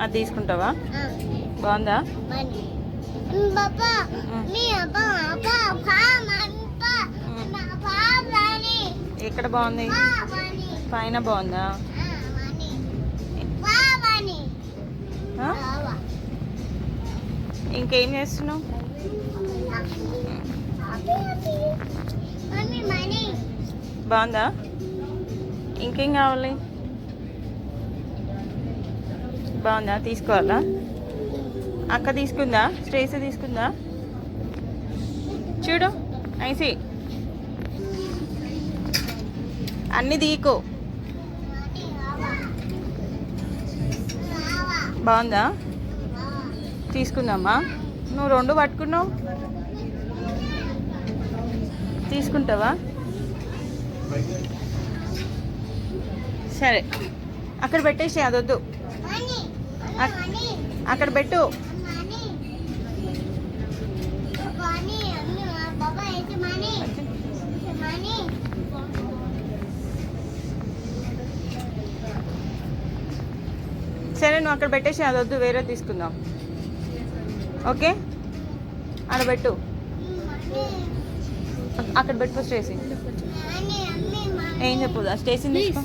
అది తీసుకుంటావా? బాగుందా? ఎక్కడ బాగుంది? పైన బాగుందా? ఇంకేం చేస్తున్నావు? బాగుందా? ఇంకేం కావాలి? బాగుందా? తీసుకోవాలా? అక్క తీసుకుందా? స్ట్రేస్ తీసుకుందా? చూడు ఐసి అన్నీ తీకో. బాగుందా? తీసుకుందామా? నువ్వు రెండు పట్టుకున్నావు, తీసుకుంటావా? సరే అక్కడ పెట్టేసి, అదొద్దు, అక్కడ పెట్టు. సరే నువ్వు అక్కడ పెట్టేసి, అదొద్దు, వేరే తీసుకుందాం. ఓకే అక్కడ పెట్టు, అక్కడ పెట్టు. స్టేసీ ఏం చెప్పదు, ఆ స్టేసీని తీసుకో.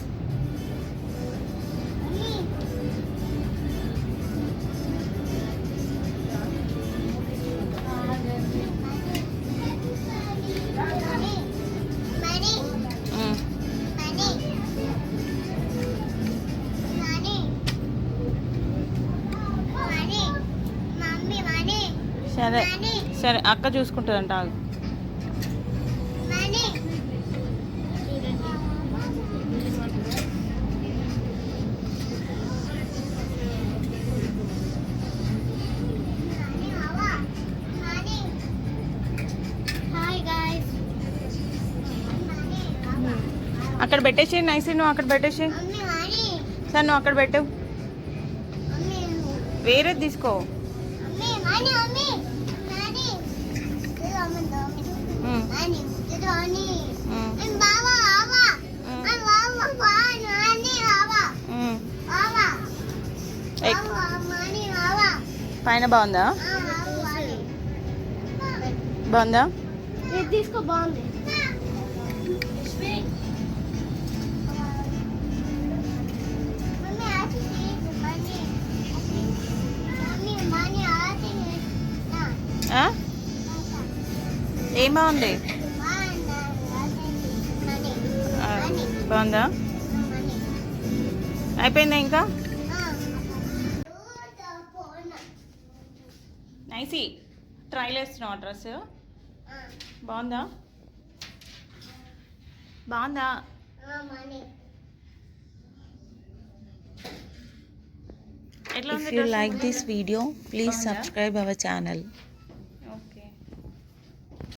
సరే సరే అక్క చూసుకుంటుందంట. అక్కడ పెట్టేసి నైస్, నువ్వు అక్కడ పెట్టేసి. సార్ నువ్వు అక్కడ పెట్టు, వేరేది తీసుకో. పైన బాగుందా? బాగుందా? తీసుకో. బాగుంది. ఏం బాగుంది? బాగుందా? అయిపోయిందా? ఇంకా నైసి ట్రైల్ వేస్తున్నావు డ్రెస్. బాగుందా? బాగుందా? If you like this video, please subscribe our channel.